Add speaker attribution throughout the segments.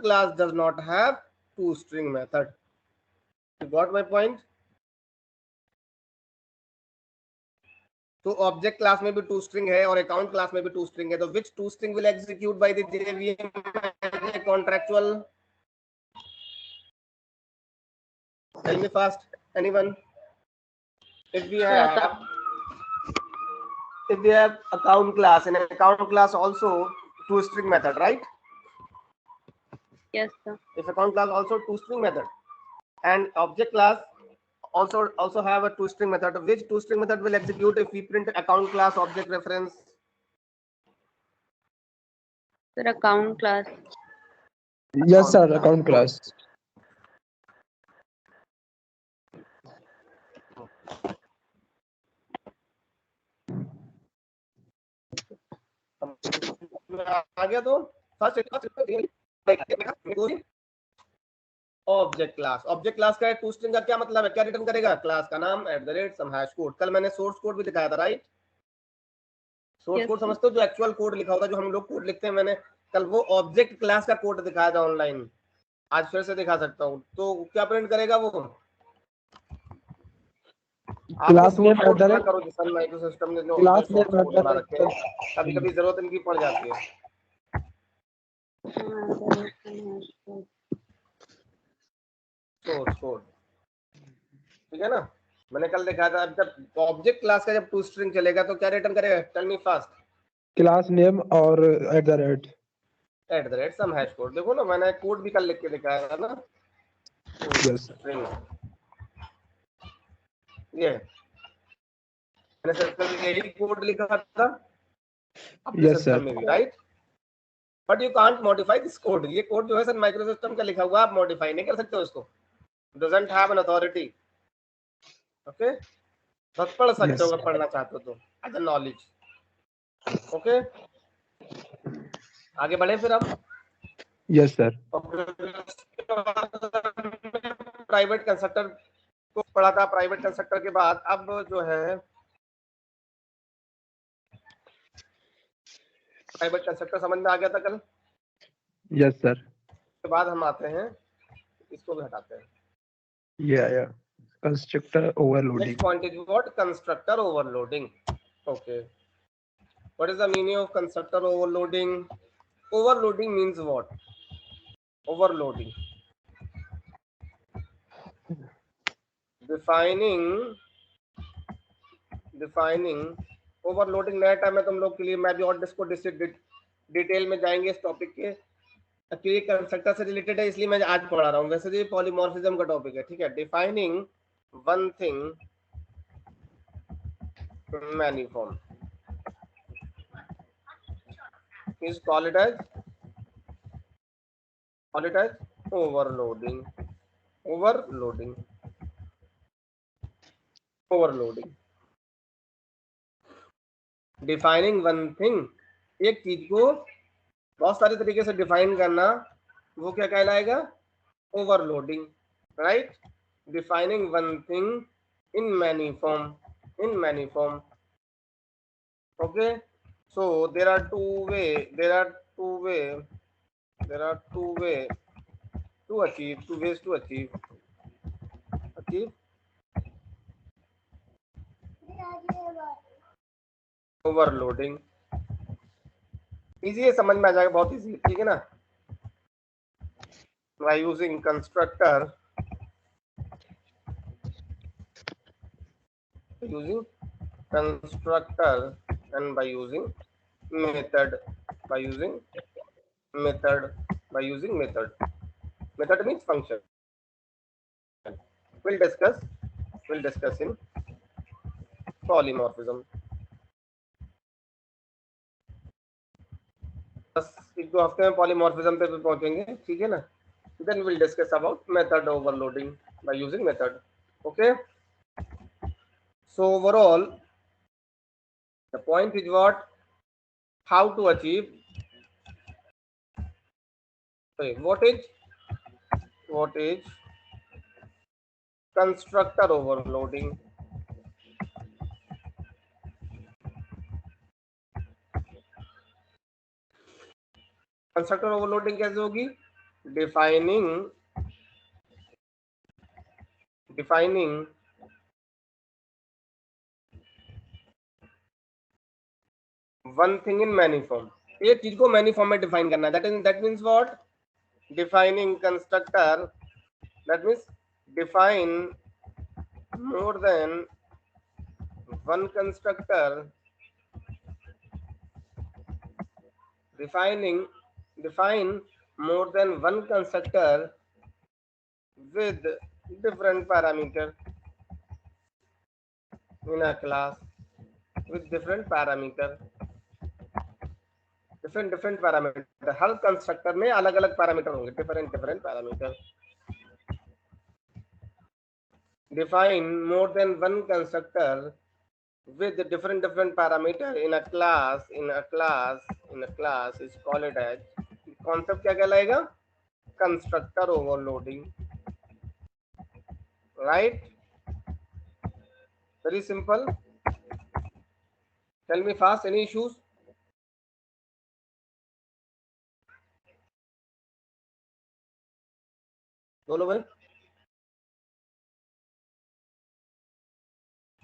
Speaker 1: class does not have toString method. You got my point? तो object class में भी toString है और अकाउंट क्लास में भी toString है, तो which toString will execute by the JVM as a contractual? Tell me fast, anyone? If we have account class, and account class also toString method, right?
Speaker 2: Yes, sir.
Speaker 1: If account class also toString method, and object class also have a toString method, which toString method will execute if we print account class object reference?
Speaker 2: Sir, account class.
Speaker 3: Yes, sir. Account class.
Speaker 1: आ गया तो first object class का toString का क्या मतलब है, क्या return करेगा? Class का नाम @ some hash code. कल मैंने सोर्स कोड भी दिखाया था, राइट? सोर्स कोड समझते हो, जो एक्चुअल कोड लिखा होता है, जो हम लोग कोड लिखते हैं, मैंने कल वो ऑब्जेक्ट क्लास का कोड दिखाया था ऑनलाइन, आज फिर से दिखा सकता हूँ। तो क्या प्रिंट करेगा वो?
Speaker 3: क्लास में मेथड
Speaker 1: करो जिस माइक्रो सिस्टम ने
Speaker 3: क्लास में
Speaker 1: बना रखे हैं, कभी कभी जरूरत इनकी पड़ जाती है। सोर्स कोड, ठीक है ना? मैंने कल दिखाया था, जब ऑब्जेक्ट क्लास का जब toString चलेगा तो क्या रिटर्न करेगा? Tell me fast.
Speaker 3: Class name और @
Speaker 1: some hash code। देखो ना, मैंने कोड भी कल लिख के दिखाया था ना।
Speaker 3: Yes.
Speaker 1: ये मैंने सिर्फ यही कोड लिखा था अपने
Speaker 3: Yes,
Speaker 1: सिस्टम
Speaker 3: sir.
Speaker 1: में भी, right? But you can't modify this code. ये कोड जो है सर माइक्रो सिस्टम का लिखा हुआ, आप मॉडिफाई नहीं कर सकते हो इसको। Doesn't have an authority. Okay, बस पढ़ सकते
Speaker 3: Yes.
Speaker 1: हो अगर पढ़ना चाहते हो तो, एज अ नॉलेज। ओके, आगे बढ़े फिर हम।
Speaker 3: Yes, sir.
Speaker 1: प्राइवेट कंस्ट्रक्टर को पढ़ा था। प्राइवेट कंस्ट्रक्टर के बाद अब जो है प्राइवेट कंस्ट्रक्टर समझ में आ गया था कल।
Speaker 3: Yes, sir.
Speaker 1: उसके बाद हम आते हैं, इसको भी हटाते हैं।
Speaker 3: Yeah. Constructor overloading.
Speaker 1: Next point is what? Constructor overloading. Okay. What is the meaning of constructor overloading? Overloading means what? Overloading. Defining overloading नया टर्म है तुम लोग के लिए। मैं भी और इसको डिटेल में जाएंगे इस टॉपिक के, क्योंकि कंस्ट्रक्टर से रिलेटेड है, इसलिए मैं आज पढ़ा रहा हूँ। वैसे ये पॉलीमॉर्फिज्म का टॉपिक है, ठीक है? Defining one thing many form is called as overloading. Defining one thing, एक चीज को बहुत सारे तरीके से डिफाइन करना, वो क्या कहलाएगा? Overloading, right? Defining one thing in many form. Okay, so there are two way to achieve overloading। Easy है, समझ में आ जाएगा, बहुत इजी, ठीक है ना? by using constructor and by using method means function. We'll discuss in polymorphism. बस एक दो हफ्ते में पॉलीमॉर्फिज्म पे भी पहुंचेंगे, ठीक है ना? Then we'll discuss about method overloading by using method. Okay, so overall the point is what? How to achieve, sorry, what is constructor overloading? Constructor overloading कैसे होगी? defining one thing in many form. एक चीज को many form में define करना है. That means what? Defining constructor. That means define more than one constructor. Define more than one constructor with different parameter in a class. With different parameter. different parameter. Her constructor में अलग अलग parameter होंगे. different parameter. Define more than one constructor with different parameter in a class is called as concept. क्या कहलाएगा? Constructor overloading. Right? Very simple. Tell me fast. Any issues? बोलो भाई.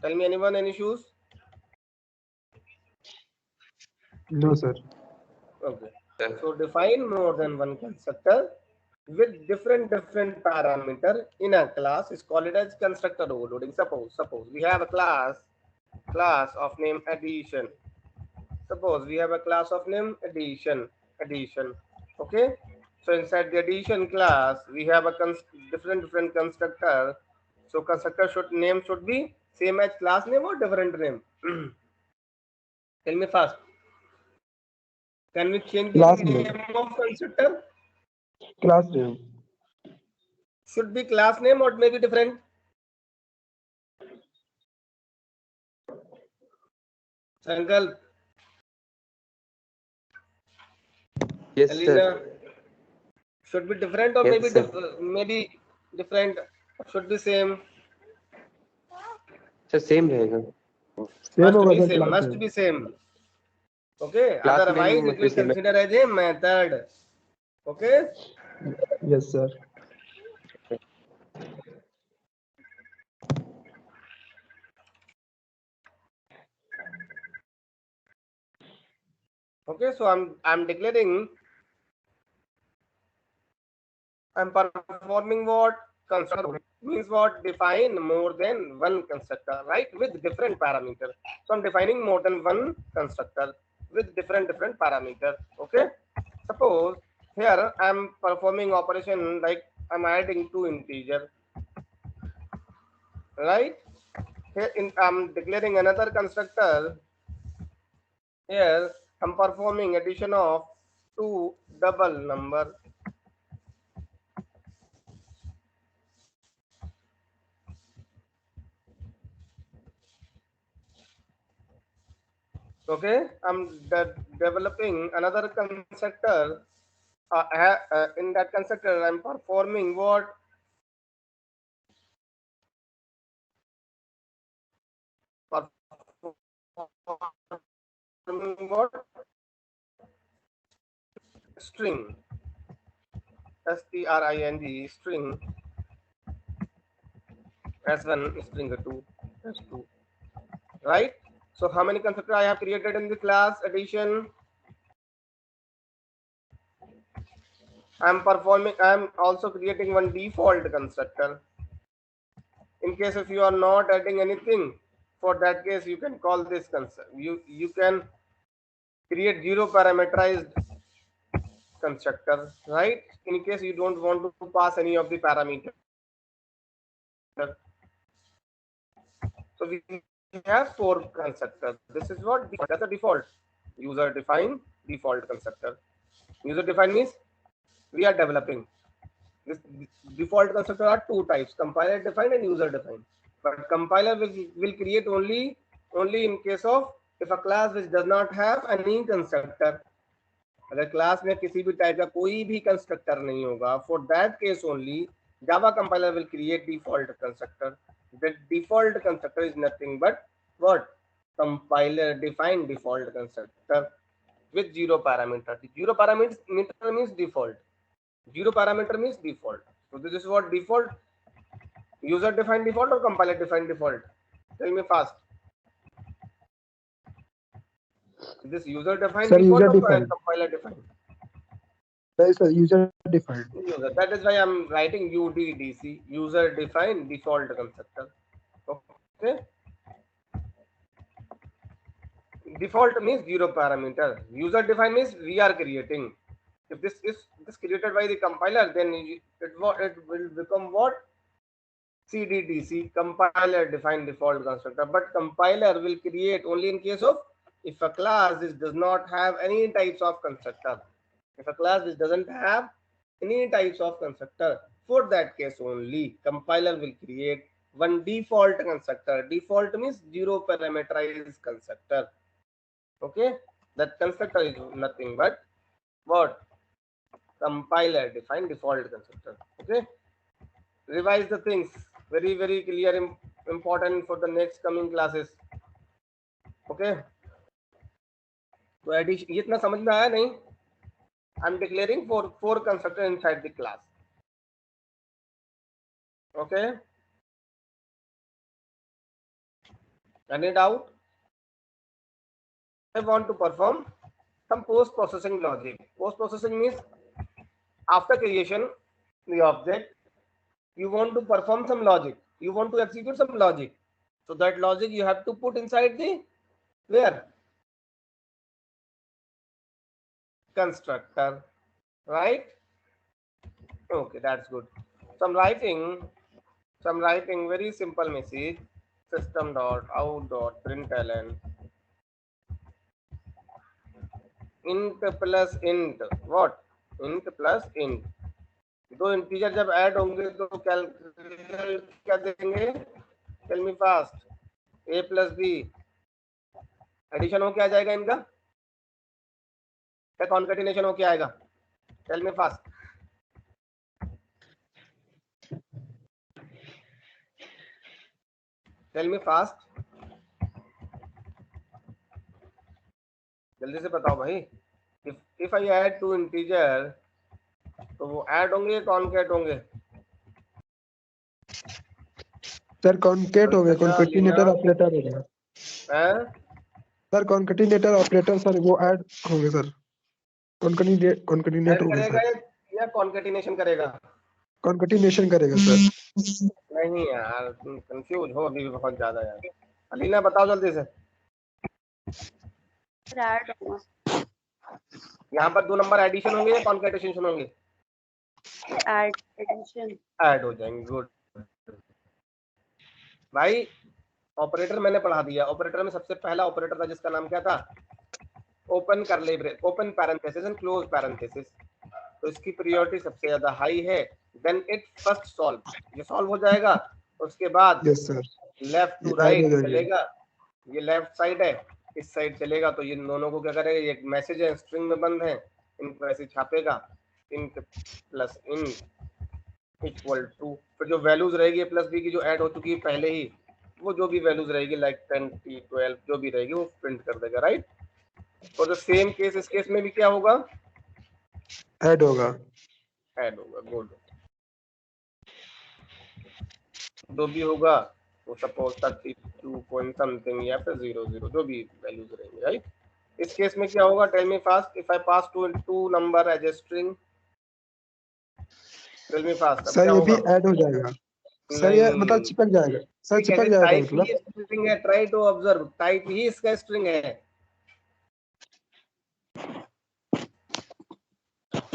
Speaker 1: Tell me anyone any issues?
Speaker 3: No, sir.
Speaker 1: Okay. So define more than one constructor with different parameter in a class is called it as constructor overloading. Suppose we have a class of name addition. Suppose we have a class of name addition. Okay. So inside the addition class we have a different constructor. So constructor name should be same as class name or different name. Tell me fast. Can we change the
Speaker 3: Class
Speaker 1: name of constructor?
Speaker 3: Class name.
Speaker 1: Should be class name or maybe different? Sankalp.
Speaker 4: Yes,
Speaker 1: Alina.
Speaker 4: sir.
Speaker 1: Should be different or
Speaker 4: Yes,
Speaker 1: maybe
Speaker 4: sir.
Speaker 1: maybe different. Should be same.
Speaker 4: Sir same रहेगा.
Speaker 3: Same
Speaker 1: Must
Speaker 3: होगा
Speaker 1: be
Speaker 3: sir.
Speaker 1: same.
Speaker 3: Class
Speaker 1: Must
Speaker 3: name.
Speaker 1: be same. Okay.
Speaker 4: Class
Speaker 1: Otherwise,
Speaker 4: name
Speaker 1: it
Speaker 4: must be
Speaker 1: will
Speaker 4: same.
Speaker 1: consider as a method. Okay.
Speaker 3: Yes, sir.
Speaker 1: Okay. So I'm declaring. I'm performing what? Constructor means what? Define more than one constructor, right? With different parameter. So I'm defining more than one constructor with different parameter. Okay. Suppose here I'm performing operation like I'm adding two integer, right? Here I'm declaring another constructor. Here I'm performing addition of two double number. Okay, I'm developing another constructor. In that constructor, I'm performing what? Performing what? String. string string s1 string 2 s2. Right? So how many constructors I have created in the class addition? I'm also creating one default constructor. In case if you are not adding anything, for that case you can call this constructor. You can create zero parameterized constructor, right? In case you don't want to pass any of the parameters. So we have four constructors. This is what that's a default. User defined default constructor. User defined means we are developing. This default constructor are two types: compiler defined and user defined. But compiler will create only in case of if a class which does not have any constructor. अगर class में किसी भी type का कोई भी constructor नहीं होगा, for that case only Java compiler will create default constructor. The default constructor is nothing but what? Compiler defined default constructor with zero parameter. The zero parameter means default. Zero parameter means default. So this is what default, user defined default or compiler defined default? Tell me fast. Is this user defined
Speaker 3: Sir,
Speaker 1: default
Speaker 3: user
Speaker 1: or
Speaker 3: defined.
Speaker 1: compiler defined?
Speaker 3: Right, sir, user defined.
Speaker 1: User. That is why I'm writing UDDC, user defined default constructor. Okay. Default means zero parameter. User defined means we are creating. If this is created by the compiler, then it will become what? CDDC, compiler defined default constructor. But compiler will create only in case of if a class does not have any types of constructor. If a class doesn't have any types of constructor, for that case only compiler will create one default constructor. Default means zero parameterized constructor. Okay, that constructor is nothing but what? Compiler defined default constructor. Okay, revise the things, very clear, important for the next coming classes. Okay, तो addition ये इतना समझ में आया नहीं? I am declaring four constructor inside the class. Okay, any doubt? I want to perform some post processing logic. Post processing means after creation the object, you want to perform some logic, you want to execute some logic. So that logic you have to put inside the where? Constructor, right? Okay, that's good. So I'm writing very simple message, system.out.println int plus int. What? Int plus int. दो integer जब add होंगे तो क्या देंगे? Tell me fast. a plus B addition हो क्या जाएगा इनका? क्या कॉन्केटिनेशन हो क्या आएगा? Tell me fast. Tell me fast, जल्दी से बताओ भाई. If I add two integer तो वो ऐड होंगे कॉन्केट होंगे?
Speaker 3: सर कॉन्केट हो गया, कॉन्केटिनेटर ऑपरेटर हो गया. सर कॉन्केटिनेटर ऑपरेटर सर वो ऐड हो गया सर. कॉन्केटिनेट हो गया
Speaker 1: करेगा
Speaker 3: सर.
Speaker 1: या कॉन्केटिनेशन करेगा?
Speaker 3: कॉन्केटिनेशन करेगा सर.
Speaker 1: नहीं यार, कंफ्यूज हो अभी भी बहुत ज्यादा यार. अलीना बताओ जल्दी से.
Speaker 2: ऐड होगा.
Speaker 1: यहाँ पर दो नंबर एडिशन होंगे या कॉन्केटिनेशन होंगे?
Speaker 2: Add addition.
Speaker 1: ऐड हो जाएंगे. गुड भाई. ऑपरेटर मैंने पढ़ा दिया. ऑपरेटर में सबसे पहला ऑपरेटर था जिसका नाम क्या था? Open curly brace, open parenthesis and close parenthesis. तो इसकी प्रायोरिटी सबसे ज्यादा हाई है. देन इट फर्स्ट सॉल्व, ये सॉल्व हो जाएगा. उसके बाद
Speaker 3: yes sir.
Speaker 1: Left to right चलेगा. ये लेफ्ट साइड है, इस साइड चलेगा. तो ये दोनों को क्या करेगा? ये मैसेज है, स्ट्रिंग में बंद है, इनको ऐसे छापेगा. Int plus int equal to, फिर जो वैल्यूज रहेगी प्लस बी की जो ऐड हो चुकी है पहले ही, वो जो भी वैल्यूज रहेगी लाइक 10 12 जो भी रहेगी वो प्रिंट कर देगा. राइट. तो द सेम केस इस केस में भी क्या होगा?
Speaker 3: ऐड होगा.
Speaker 1: ऐड होगा. गुड. जो भी होगा वो सपोज 32 पॉइंट समथिंग या फिर 00 जो भी वैल्यूज रहेंगे. राइट. इस केस में क्या होगा? Tell me fast. If I pass two number as a string, tell me fast.
Speaker 3: Sir ये भी ऐड हो जाएगा सर. ये मतलब चिपक जाएगा सर. चिपक जाएगा मतलब.
Speaker 1: स्ट्रिंग है. Try to observe. टाइप ही इसका स्ट्रिंग है.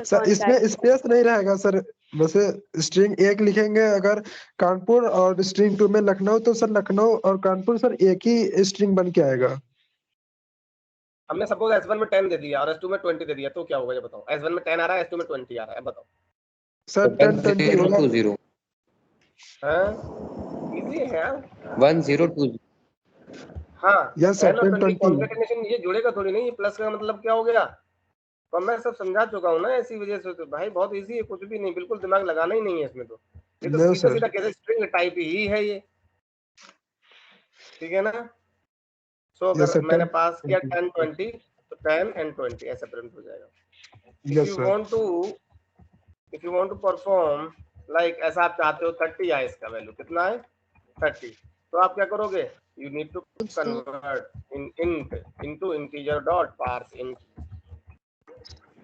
Speaker 3: सर इसमें स्पेस नहीं रहेगा सर. वैसे स्ट्रिंग एक लिखेंगे अगर कानपुर और स्ट्रिंग 2 में लखनऊ, तो सर लखनऊ और कानपुर सर एक ही स्ट्रिंग बन के आएगा.
Speaker 1: हमने सपोज S1 में 10 दे दिया और S2 में 20 दे दिया तो क्या होगा ये बताओ? S1 में 10 आ रहा है, S2 में 20 आ रहा है. बताओ
Speaker 3: सर 10 20 होगा.
Speaker 4: 1020.
Speaker 1: हां इजी है यार.
Speaker 4: 1020.
Speaker 1: हाँ
Speaker 3: यस सर. 10 20
Speaker 1: कॉन्केटिनेशन ये जुड़ेगा थोड़ी नहीं. ये प्लस का मतलब क्या हो गया? तो मैं सब समझा चुका हूँ ना. ऐसी वजह से तो भाई बहुत इजी है. कुछ भी नहीं, बिल्कुल दिमाग लगाना ही नहीं है इसमें. तो ये तो सीधा सीधा कैसे स्ट्रिंग टाइप ही है ये. ठीक है ना. सो अगर मैंने पास किया 10 20 तो 10 and 20 ऐसे प्रिंट हो जाएगा. If you want to if you want to perform like ऐसा आप चाहते हो 30 है, इसका वैल्यू कितना है 30, तो आप क्या करोगे, you need to convert in int into integer dot parse int,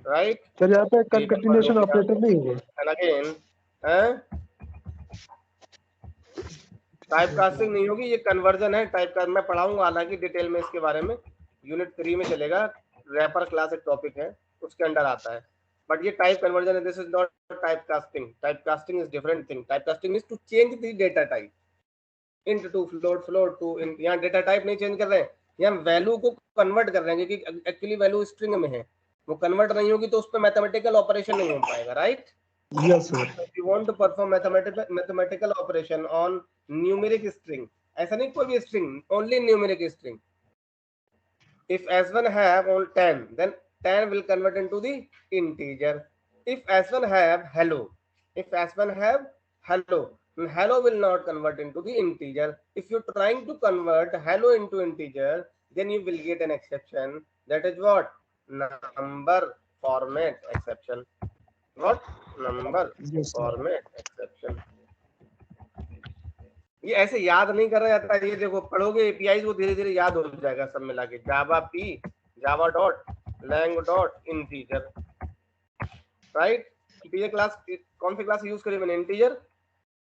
Speaker 1: right.
Speaker 3: Sir यहाँ पे
Speaker 1: ये कन्वर्ट हो
Speaker 3: कंकैटिनेशन
Speaker 1: गया
Speaker 3: ऑपरेटर नहीं होगा?
Speaker 1: एंड अगेन टाइप कास्टिंग नहीं होगी, ये कन्वर्जन है टाइप का, मैं पढ़ाऊंगा हालांकि डिटेल में इसके बारे में, यूनिट 3 में चलेगा, रैपर क्लास एक टॉपिक है उसके अंडर आता है, बट ये टाइप कन्वर्जन है, this is not type casting, type casting is different thing, type casting is to change the data type int to float, float to int, यहाँ data type नहीं change कर रहे हैं, यहाँ वैल्यू को convert कर रहे हैं, क्योंकि एक्चुअली वैल्यू स्ट्रिंग में है, वो कन्वर्ट नहीं होगी तो उस पर मैथमेटिकल ऑपरेशन नहीं हो पाएगा, right.
Speaker 3: Yes sir.
Speaker 1: If you want to perform mathematical operation on numeric string, ऐसा नहीं कोई भी string, only numeric string. If s1 have on 10, then 10 will convert into the integer. If s1 have hello, if s1 have hello, then hello will not convert into the integer. If you're trying to convert hello into integer, then you will get an exception. That is what? Number format exception. What? Number
Speaker 3: Yes, sir.
Speaker 1: format exception. ये ऐसे याद नहीं कर रहा जाता, ये देखो पढ़ोगे एपीआई वो धीरे धीरे याद हो जाएगा सब मिला के, java p java dot lang dot integer, right. Integer class कौन सी क्लास यूज करी मैंने, इंटीजर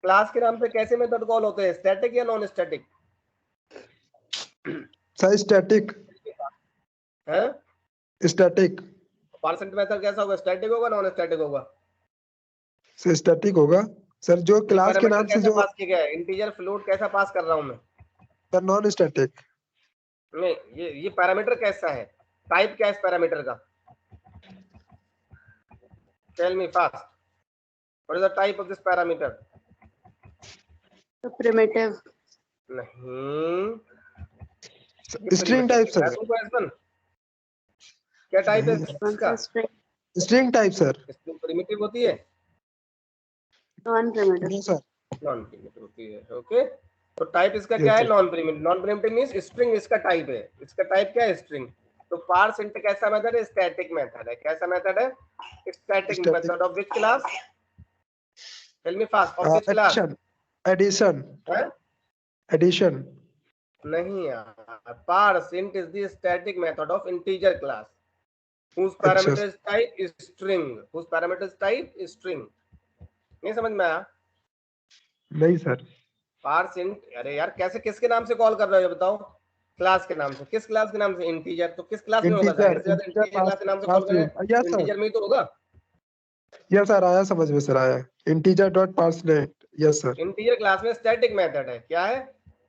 Speaker 1: क्लास के नाम पे कैसे मेथड कॉल होते हैं, स्टैटिक या नॉन स्टैटिक?
Speaker 3: Sir static.
Speaker 1: है
Speaker 3: स्टैटिक।
Speaker 1: परसेंट मेथड कैसा होगा, स्टैटिक होगा नॉन स्टैटिक होगा?
Speaker 3: सर स्टैटिक होगा सर, जो क्लास के नाम से जो
Speaker 1: पास किया गया है, इंटीजर फ्लोट कैसा पास कर रहा हूं मैं?
Speaker 3: Sir non static.
Speaker 1: नहीं, ये पैरामीटर कैसा है, टाइप क्या है इस पैरामीटर का? Tell me fast, what is the type of this parameter?
Speaker 2: The primitive.
Speaker 1: नहीं,
Speaker 3: स्ट्रिंग टाइप सर।
Speaker 1: क्या टाइप है
Speaker 2: One
Speaker 1: इसका?
Speaker 2: is string.
Speaker 3: String type sir.
Speaker 1: String primitive होती है?
Speaker 2: Non-primitive.
Speaker 3: No sir.
Speaker 1: Non primitive होती है, ओके। तो टाइप इसका
Speaker 3: Yes,
Speaker 1: क्या है,
Speaker 3: sir.
Speaker 1: Non primitive. Non primitive means string इसका टाइप है, इसका टाइप क्या है, स्ट्रिंग। तो पार्स इंट कैसा मेथड है, स्टैटिक मेथड है। कैसा मेथड है, static
Speaker 3: Static.
Speaker 1: Method of which class? Tell me fast, of which class?
Speaker 3: Addition. Addition.
Speaker 1: नहीं यार, parse int is the static method of integer class whose parameter is type is string, whose parameter is type is string। नहीं समझ में आया?
Speaker 3: नहीं sir.
Speaker 1: Parse int, अरे यार कैसे, किसके नाम से कॉल कर रहे हो ये बताओ? क्लास के नाम से। किस क्लास के नाम से? इंटीजर। तो किस क्लास में होगा? जाहिर से ज्यादा इंटीजर क्लास के नाम से कॉल करें तो इंटीजर में ही तो होगा।
Speaker 3: यस सर, आया समझ में सर, आया। Integer dot parseInt. Yes sir.
Speaker 1: Integer class में स्टैटिक मेथड है, क्या है?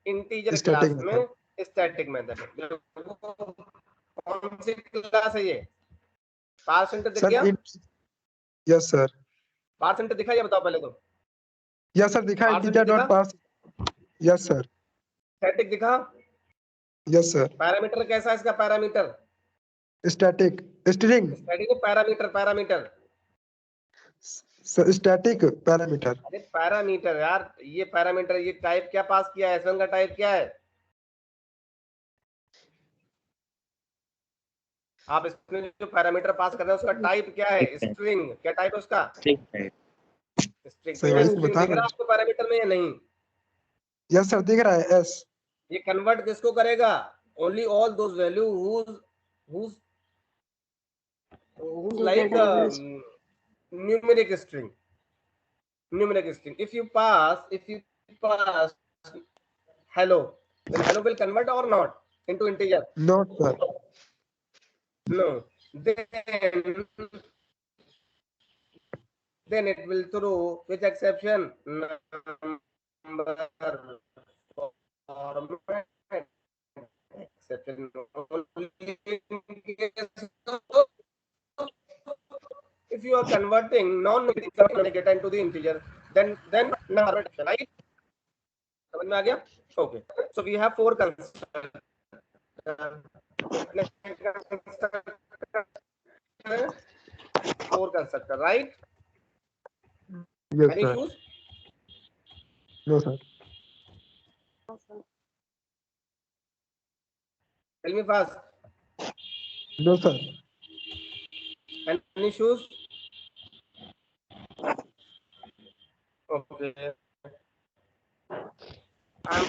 Speaker 1: इंटीजर क्लास
Speaker 3: Static
Speaker 1: में स्टैटिक मेथड है। कौन सी क्लास है ये? पार्स इंट दिख गया?
Speaker 3: Yes sir.
Speaker 1: पार्स इंट दिखा, ये बताओ पहले तो।
Speaker 3: यस सर दिखा, integer dot parse. Yes sir.
Speaker 1: Static दिखा?
Speaker 3: Yes sir.
Speaker 1: पैरामीटर कैसा है इसका? Parameter
Speaker 3: static. String.
Speaker 1: Static parameter, parameter
Speaker 3: static parameter.
Speaker 1: अरे पैरामीटर यार, ये पैरामीटर, ये टाइप क्या पास किया है, एस1 का टाइप क्या है? आप इसमें जो पैरामीटर पास कर रहे हैं उसका टाइप क्या है? स्ट्रिंग। क्या टाइप है उसका? स्ट्रिंग।
Speaker 3: सही वही
Speaker 1: स्ट्रिंग
Speaker 3: बता
Speaker 1: दिख रहा
Speaker 3: रहा
Speaker 1: है आपको पैरामीटर में या नहीं?
Speaker 3: यस सर दिख रहा है। एस।
Speaker 1: ये कन्वर्ट किसको करेगा? Only all those value whose like numeric string, numeric string. If you pass hello, then hello will convert or not into integer?
Speaker 3: Not sir.
Speaker 1: No. Then it will throw which exception? Number format exception. If you are converting non-numeric data into the integer, then number exception, right? समझ में आ गया? Okay. So we have four constructors. Four constructor, right?
Speaker 3: Yes
Speaker 1: Any
Speaker 3: सर।
Speaker 1: issues?
Speaker 3: No sir.
Speaker 1: Tell me fast.
Speaker 3: No sir.
Speaker 1: Any issues? Okay. I'm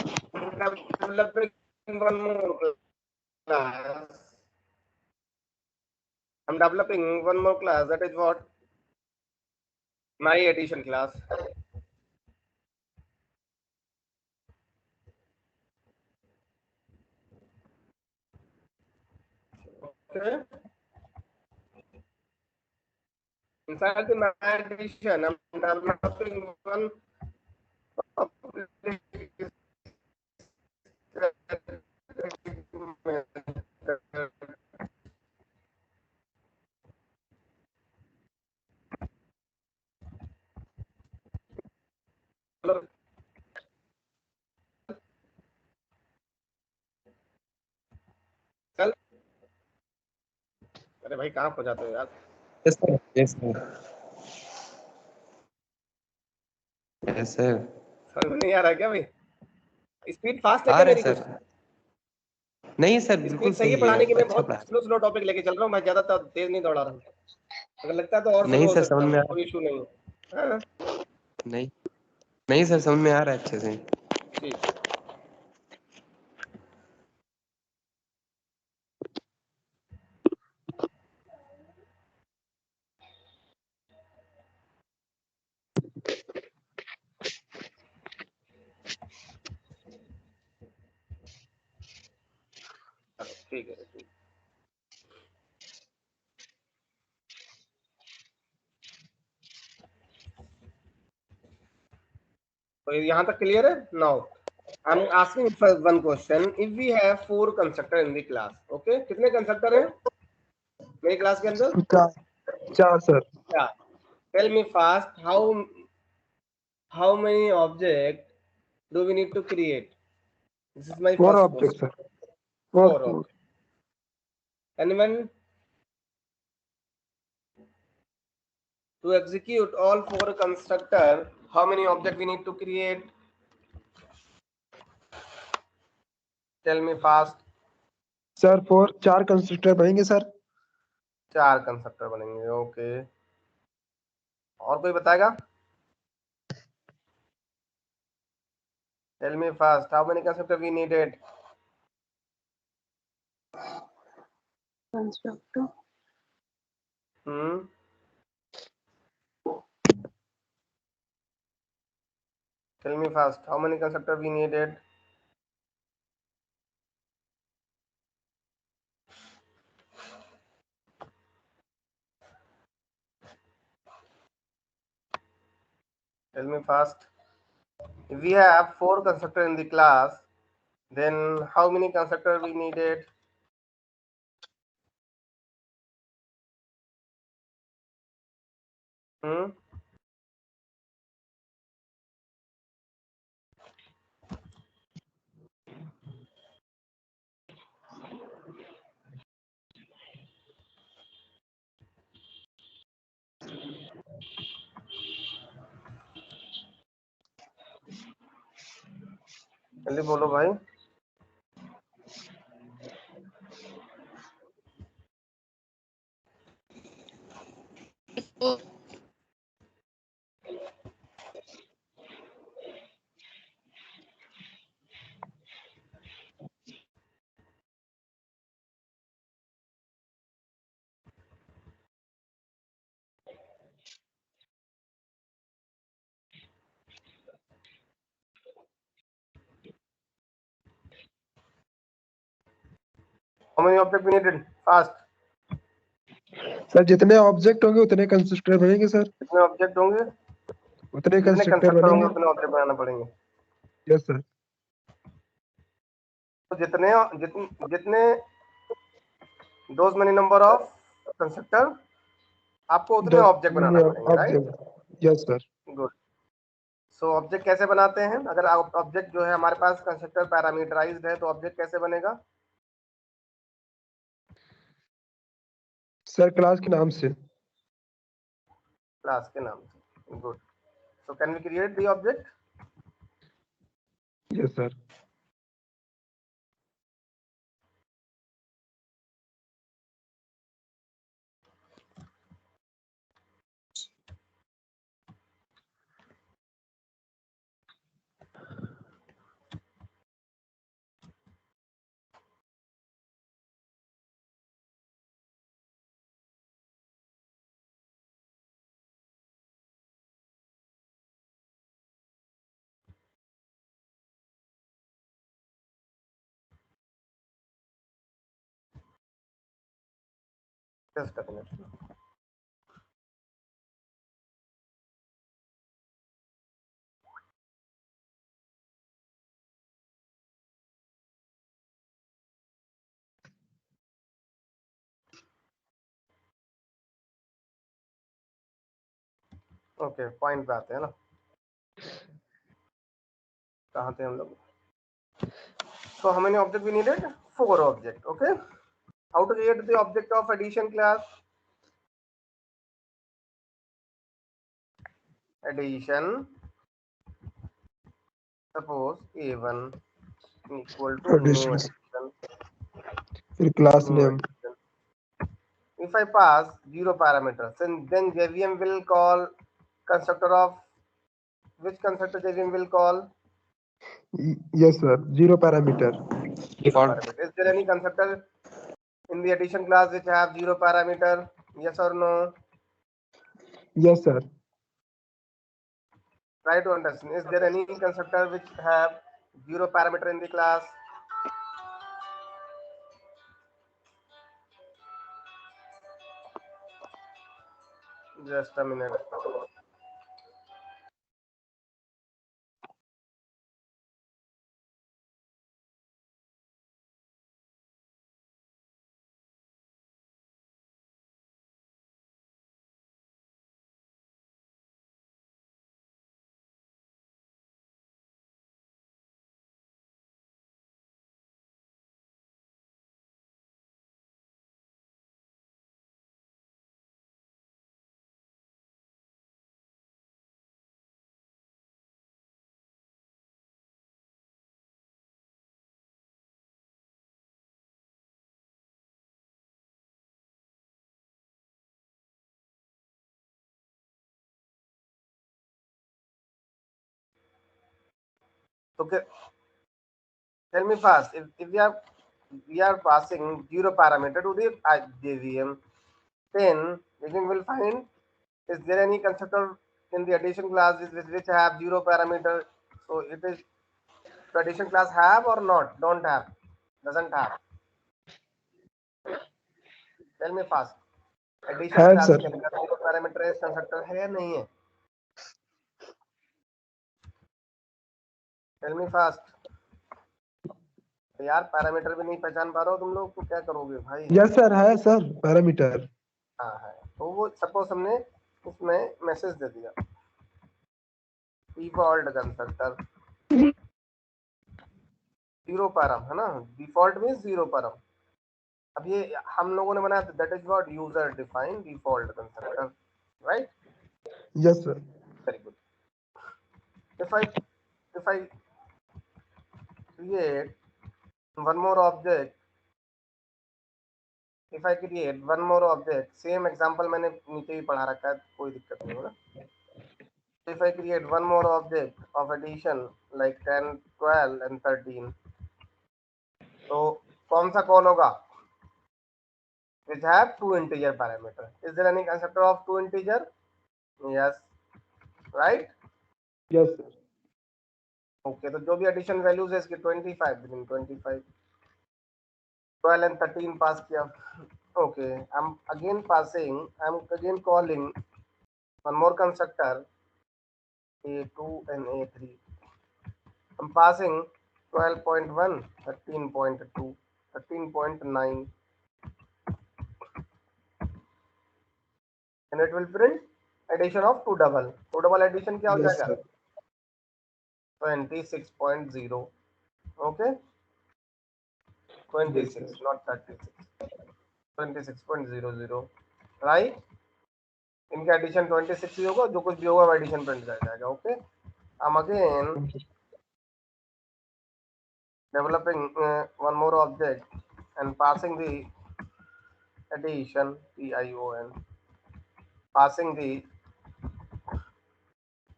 Speaker 1: developing one more class. I'm developing one more class. That is what? My addition class. Okay. Inside the my addition, I'm developing one कल अरे भाई कहाँ खो जाते हो यार
Speaker 4: yes sir yes sir yes sir
Speaker 1: समझ में नहीं आ रहा क्या भाई स्पीड फास्ट है
Speaker 4: आ
Speaker 1: क्या
Speaker 4: रहा
Speaker 1: मेरी
Speaker 4: है
Speaker 1: कुछ
Speaker 4: सर नहीं सर बिल्कुल
Speaker 1: स्पीड सही है
Speaker 4: सही है
Speaker 1: पढ़ाने की मैं
Speaker 4: अच्छा
Speaker 1: बहुत
Speaker 4: पढ़ा
Speaker 1: स्लो स्लो टॉपिक लेके चल रहा हूँ मैं ज्यादा तेज नहीं दौड़ा रहा हूँ अगर लगता है तो और
Speaker 4: नहीं
Speaker 1: स्लो हो
Speaker 4: सर
Speaker 1: सकता
Speaker 4: समझ में
Speaker 1: हूँ
Speaker 4: आ
Speaker 1: कोई इशू नहीं है हाँ
Speaker 4: नहीं नहीं सर समझ में आ रहा है अच्छे से
Speaker 1: ठीक ठीक है ठीक तो यहाँ तक क्लियर है now I am asking first one question if we have 4 constructor in the class okay कितने कंस्ट्रक्टर हैं मेरी क्लास के अंदर
Speaker 3: चार सर
Speaker 1: क्या tell me fast how many object do we need to create this is my
Speaker 3: four
Speaker 1: first
Speaker 3: object
Speaker 1: question
Speaker 3: sir four
Speaker 1: 4
Speaker 3: four
Speaker 1: object anyone to execute all 4 constructor how many object we need to create tell me fast
Speaker 3: sir four चार constructor बनेंगे sir
Speaker 1: 4 constructor बनेंगे okay और कोई बताएगा tell me fast how many constructor we needed
Speaker 2: Constructor.
Speaker 1: tell me fast how many constructor we needed tell me fast if we have 4 constructor in the class then how many constructor we needed जल्दी बोलो भाई how many object we needed fast
Speaker 3: sir जितने object होंगे उतने constructor बनेंगे sir
Speaker 1: कितने object होंगे
Speaker 3: उतने
Speaker 1: जितने
Speaker 3: कंस्ट्रक्टर
Speaker 1: कंस्ट्रक्टर होंगे
Speaker 3: बनेंगे
Speaker 1: उतने ऑब्जेक्ट बनाना पड़ेंगे
Speaker 3: यस सर
Speaker 1: तो जितने जितने जितने those many number of constructor आपको उतने ऑब्जेक्ट बनाना पड़ेंगे right
Speaker 3: object yes sir
Speaker 1: good so object कैसे बनाते हैं अगर ऑब्जेक्ट जो है हमारे पास कंस्ट्रक्टर पैरामीटराइज्ड है तो ऑब्जेक्ट कैसे बनेगा
Speaker 3: सर क्लास के नाम से
Speaker 1: क्लास के नाम से good so can we create the object
Speaker 3: yes sir
Speaker 1: Just a minute. Okay point पे आते हैं ना, कहाँ थे हम लोग? So how many objects we needed? 4 objects. Okay. How to create the object of addition class? Addition. Suppose a1 equal to new
Speaker 3: Additions.
Speaker 1: addition.
Speaker 3: फिर class
Speaker 1: New
Speaker 3: name.
Speaker 1: addition. If I pass 0 parameters, then JVM will call constructor of which constructor JVM will call?
Speaker 3: Yes, sir. Zero parameter.
Speaker 1: Zero
Speaker 4: Default.
Speaker 1: parameter. Is there any constructor in the addition class which have 0 parameter? Yes or no?
Speaker 3: Yes, sir.
Speaker 1: Try to understand. Is there any constructor which have 0 parameter in the class? Just a minute. Okay, tell me fast. If we are passing 0 parameter to the JVM, then JVM will find is there any constructor in the addition class which have 0 parameter. So it is the addition class have or not? Don't have. Doesn't have. Tell me fast. Addition
Speaker 3: Have,
Speaker 1: class
Speaker 3: sir.
Speaker 1: के अंदर 0 parameter constructor है या नहीं है? Tell me fast. यार parameter भी नहीं पहचान पा रहे हो तुम लोग तो क्या करोगे भाई?
Speaker 3: Yes, sir. है sir. Parameter.
Speaker 1: हाँ है, तो वो सपोज हमने उसमें मैसेज दे दिया डिफॉल्ट कंस्ट्रक्टर 0 पैराम है ना, डिफॉल्ट मींस 0 पैराम. अब ये हम लोगों ने बनाया, that is what user define default constructor, right?
Speaker 3: Yes, sir.
Speaker 1: Very good. if I create one more object, if I create one more object, same example मैंने नीचे भी पढ़ा रखा है, कोई दिक्कत नहीं होगा. If I create one more object of addition like 10, 12 and 13, तो कौन सा कॉल होगा? Which have 2 integer parameter. Is there any constructor of 2 integer? Yes, right?
Speaker 3: Yes, sir.
Speaker 1: Okay, तो जो भी addition values है इसके 25, 25, 12 and 13 पास किया. Okay, I'm again calling one more constructor A2 and A3. I'm passing 12.1, 13.2, 13.9, and it will print addition of 2 double. 2 double addition क्या हो
Speaker 3: Yes,
Speaker 1: जाएगा?
Speaker 3: sir.
Speaker 1: 26.0. Okay, 26,
Speaker 3: Yes, sir.
Speaker 1: not 36. 26.00, right? इनका addition 26 ही होगा, जो कुछ भी होगा वो एडिशन प्रिंट कर जाएगा. Okay, I'm again developing one more object and passing the addition TION, passing the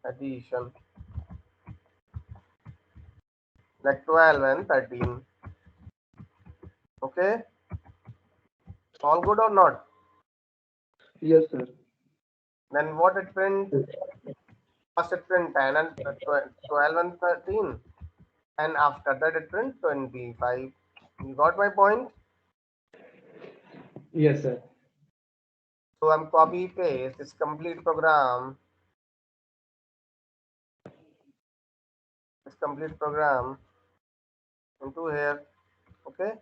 Speaker 1: addition like 12 and 13. Okay, all good or not?
Speaker 3: Yes, sir.
Speaker 1: Then what it print? First it print 10 and 12 and 13, and after that it print 25. You got my point?
Speaker 3: Yes, sir.
Speaker 1: So I'm copy paste this complete program. This complete program into here. Okay.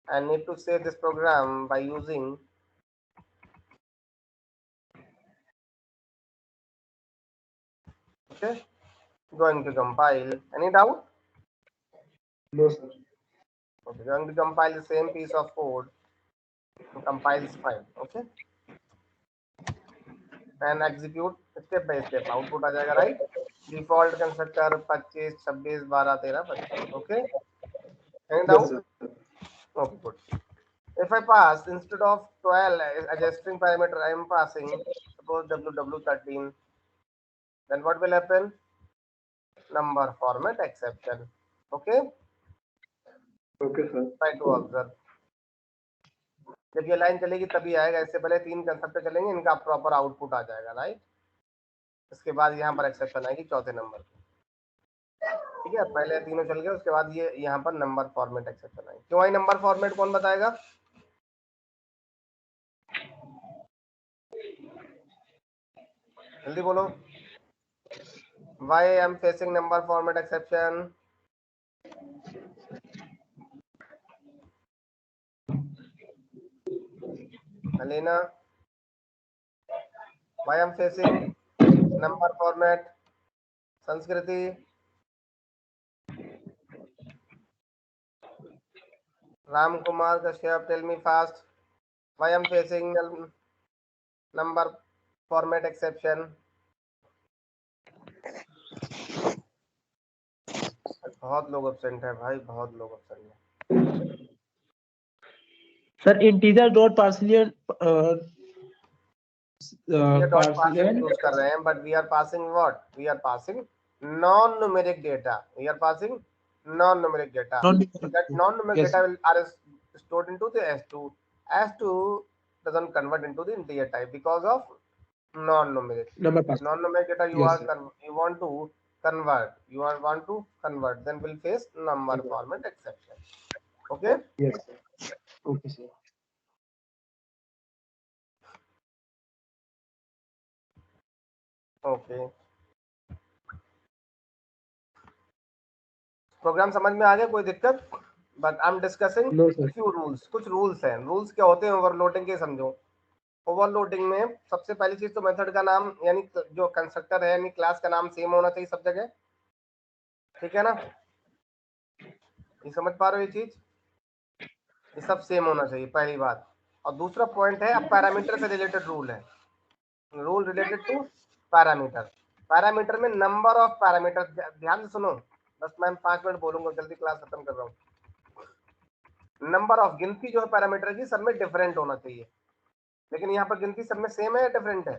Speaker 1: I need to save this program by using okay. Going to compile. Any doubt?
Speaker 3: No, sir.
Speaker 1: Okay. Going to compile the same piece of code to compile this file. Okay. And execute step by step. Output आ जाएगा right? Default constructor 25, 26, 12, 13, 25. Okay. Any
Speaker 3: Yes,
Speaker 1: doubt?
Speaker 3: sir.
Speaker 1: Okay, good. If I pass instead of 12 as a string parameter, I am passing suppose ww13. Then what will happen? Number format exception. Okay.
Speaker 3: Okay, sir.
Speaker 1: Try to observe. जब ये line चलेगी तभी आएगा, इससे पहले 3 constructor चलेंगे, इनका proper output आ जाएगा राइट. इसके बाद यहाँ पर एक्सेप्शन आएगी चौथे नंबर पे. ठीक है, पहले तीनों चल गए, उसके बाद ये यहाँ पर नंबर फॉर्मेट एक्सेप्शन आएगी. क्यों आई नंबर फॉर्मेट, कौन बताएगा? जल्दी बोलो. Why I am facing number format exception? Alina, why I am facing number format? Sanskriti, Ram Kumar Kashyap, tell me fast. Why I am facing number format exception? बहुत लोग absent है भाई, बहुत लोग एब्सेंट है.
Speaker 5: सर इंटीजर डॉट पार्सिलियन
Speaker 1: ये dot passing use कर रहे हैं, but we are passing what? We are passing non numeric data. We are passing non numeric data. That non numeric data will are stored into the S2. S2 doesn't convert into the integer type because of non numeric. Non numeric data you are you want to convert. You are want to convert. Then will face number format exception. Okay.
Speaker 3: Yes. Okay, sir.
Speaker 1: Okay. Program समझ में आ गया, कोई दिक्कत? But I am discussing few rules. कुछ rules हैं. Rules क्या होते हैं ओवरलोडिंग के, समझो. ओवरलोडिंग में सबसे पहली चीज तो मेथड का नाम यानी जो कंस्ट्रक्टर है यानी क्लास का नाम सेम होना चाहिए सब जगह. ठीक है ना, ये समझ पा रहे हो ये चीज? ये सब सेम होना चाहिए पहली बात. और दूसरा पॉइंट है अब पैरामीटर से रिलेटेड रूल है. Rule related to parameter. Parameter में नंबर ऑफ पैरामीटर, ध्यान से सुनो, बस मैं 5 मिनट बोलूंगा, जल्दी क्लास खत्म कर रहा हूँ. नंबर ऑफ गिनती जो है पैरामीटर की सब में डिफरेंट होना चाहिए. लेकिन यहाँ पर गिनती सब में सेम है या डिफरेंट है?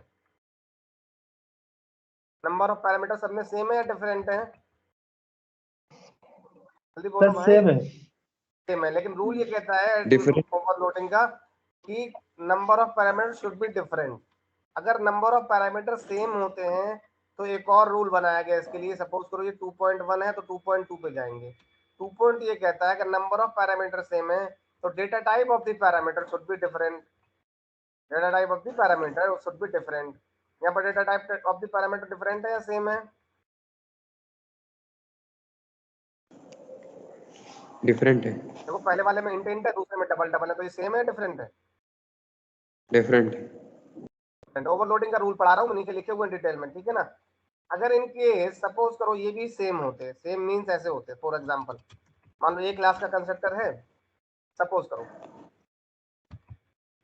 Speaker 1: नंबर ऑफ पैरामीटर सब में सेम है या डिफरेंट है? जल्दी बोलो भाई.
Speaker 5: सेम है.
Speaker 1: सेम है, लेकिन रूल ये कहता है ओवरलोडिंग का कि number of parameter should be different. अगर नंबर ऑफ पैरामीटर सेम होते हैं तो एक और रूल बनाया गया इसके लिए. सपोज करो ये 2.1 है तो 2.2 पे जाएंगे. 2. ये कहता है कि नंबर ऑफ पैरामीटर सेम है तो data type of the parameter should be different. Data type of the parameter should be different. यहाँ पर data type of the parameter different है या सेम है?
Speaker 4: डिफरेंट है.
Speaker 1: देखो पहले वाले में इंट है, दूसरे में डबल है, तो ये सेम है डिफरेंट है?
Speaker 4: डिफरेंट.
Speaker 1: ओवरलोडिंग का रूल पढ़ा रहा हूँ, नीचे लिखे हुए डिटेल में. ठीक है ना. अगर इनके सपोज करो ये भी सेम होते, सेम मीन्स ऐसे होते. फॉर एग्जांपल मान लो एक क्लास का कंस्ट्रक्टर है, सपोज करो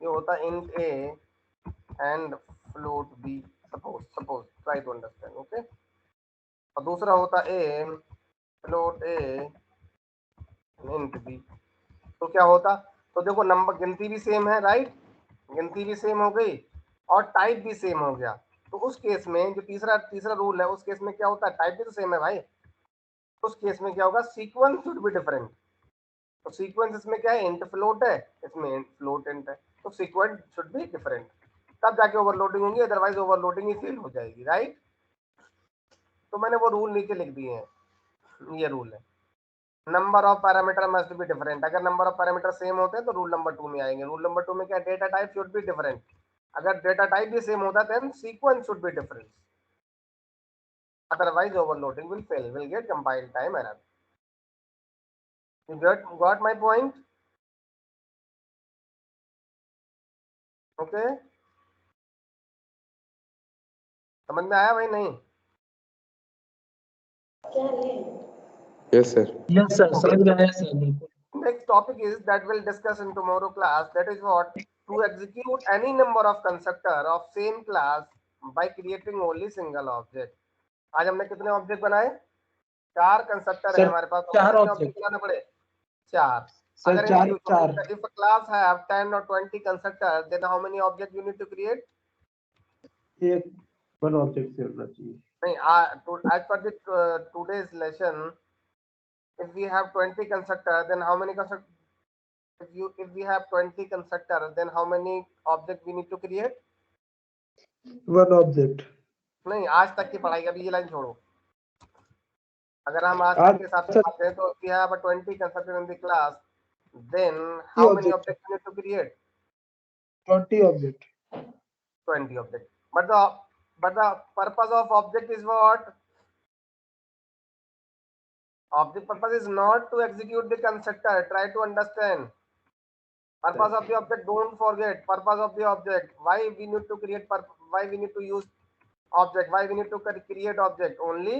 Speaker 1: ये होता int a and float b. Suppose try to understand. Okay. और दूसरा होता a float a int b. तो क्या होता? तो देखो नंबर गिनती भी सेम है राइट, गिनती भी सेम हो गई और टाइप भी सेम हो गया. तो उस केस में जो तीसरा रूल है उस केस में क्या होता है? टाइप भी तो सेम है भाई. उस केस में क्या होगा? Sequence should be different. तो सीक्वेंस इसमें क्या है? इंट फ्लोट है, इसमें इंट फ्लोट इंट है. तो सीक्वेंस शुड बी डिफरेंट, तब जाके ओवरलोडिंग होगी, अदरवाइज ओवरलोडिंग ही फेल हो जाएगी राइट. तो मैंने वो रूल नीचे लिख दिए हैं. ये रूल है number of parameter must be different. अगर नंबर ऑफ पैरामीटर सेम होते हैं तो रूल नंबर 2 में आएंगे. रूल नंबर 2 में क्या? Data type should be different. अगर डेटा टाइप भी सेम होता then sequence should be different, otherwise overloading will fail, will get compile time error. You got my point? Okay, समझ में आया भाई? नहीं?
Speaker 4: Yes sir.
Speaker 3: Yes sir, समझ में आया sir.
Speaker 1: Next topic is that we'll discuss in tomorrow class. That is what? To execute any number of constructor of same class by creating only single object. आज हमने कितने object बनाए? 4 constructor है हमारे पास.
Speaker 3: 4
Speaker 1: कितने
Speaker 3: ऑब्जेक्ट
Speaker 1: बनाने पड़े? 4.
Speaker 3: सर.
Speaker 1: अगर
Speaker 3: 4
Speaker 1: if a class have 10 or 20 constructors, then how many objects you need to create?
Speaker 3: एक 1 ऑब्जेक्ट से होना चाहिए.
Speaker 1: नहीं, as per the today's lesson, if we have 20 constructors, then how many constructors? If we have 20 constructors, then how many objects we need to create?
Speaker 3: 1 object.
Speaker 1: नहीं, आज तक की पढ़ाई का भी ये लाइन छोड़ो. अगर हम आज तक के हिसाब से बात करें तो we have a 20 constructor in the class, then how many objects you need to create?
Speaker 3: 20 object.
Speaker 1: 20 objects. But the purpose of object is what? Object purpose is not to execute the constructor. Try to understand. Purpose of the object, don't forget. Purpose of the object. Why we need to create? Why we need to use object? Why we need to create object? Only.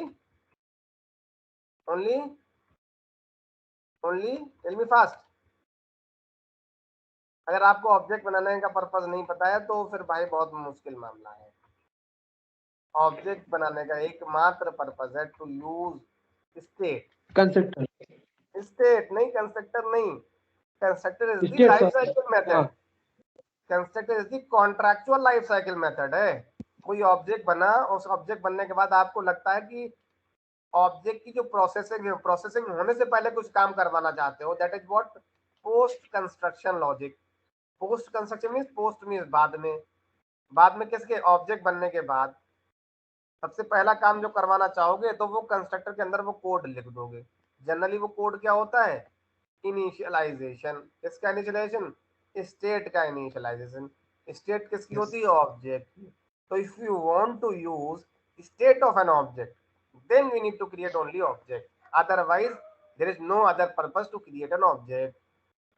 Speaker 1: Tell me fast. अगर आपको object बनाने का purpose नहीं पता है तो फिर भाई बहुत मुश्किल मामला है. ऑब्जेक्ट बनाने का एकमात्र पर्पस है to use state.
Speaker 3: Constructor.
Speaker 1: State नहीं, कंस्ट्रक्टर नहीं. Constructor is the life cycle method. Constructor is the contractual life cycle method है. कोई ऑब्जेक्ट बना, उस ऑब्जेक्ट बनने के बाद आपको लगता है कि ऑब्जेक्ट की जो प्रोसेसिंग होने से पहले कुछ काम करवाना चाहते हो, that is what post construction logic. Post construction means post means बाद में किसके? ऑब्जेक्ट बनने के बाद सबसे पहला काम जो करवाना चाहोगे तो वो कंस्ट्रक्टर के अंदर वो कोड लिख दोगे. जनरली वो कोड क्या होता है? इनिशियलाइजेशन. किसका इनिशियलाइजेशन? स्टेट का इनिशियलाइजेशन. स्टेट किसकी होती है? ऑब्जेक्ट. तो if you want to use state of an object, then we need to create only object. Otherwise there is no other purpose to create an object.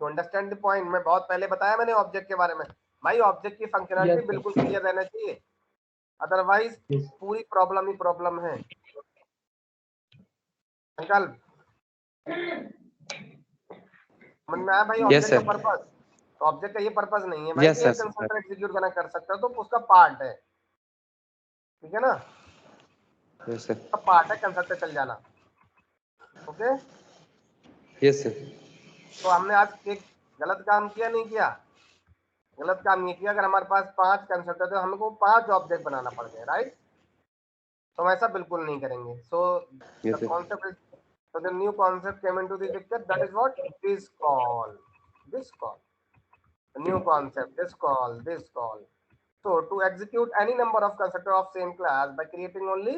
Speaker 1: To understand the point, मैं बहुत पहले बताया मैंने object के बारे में. भाई object की फंक्शनैलिटी बिल्कुल क्लियर रहना चाहिए, अदरवाइज पूरी प्रॉब्लम ही प्रॉब्लम है. अंकल समझ में आया भाई? ऑब्जेक्ट का पर्पस, ऑब्जेक्ट का ये पर्पस नहीं है भाई कि एक कंस्ट्रक्टर एग्जीक्यूट करना कर सकता है, तो उसका पार्ट है. ठीक है ना?
Speaker 4: Yes sir.
Speaker 1: पार्ट है कंस्ट्रक्टर चल जाना. ओके.
Speaker 4: Yes sir.
Speaker 1: तो हमने आज एक गलत काम किया नहीं किया? गलत काम ये किया. अगर हमारे पास 5 कंस्ट्रक्टर तो हमको 5 ऑब्जेक्ट बनाना पड़ गए, राइट? तो ऐसा बिल्कुल नहीं करेंगे. So the concept is, so the new concept came into the picture, that is what? This call. The new concept, this call. So to execute any number of constructor of same class by creating only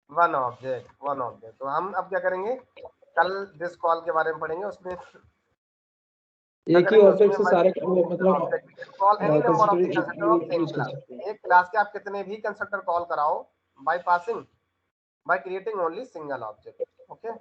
Speaker 1: one object. तो हम अब क्या करेंगे? कल this call के बारे में पढ़ेंगे. उसमें
Speaker 3: एक ही ऑब्जेक्ट से सारे मतलब
Speaker 1: call any number of constructor of same class. एक क्लास के आप कितने भी कंस्ट्रक्टर कॉल कराओ by passing, by creating only single object. Okay.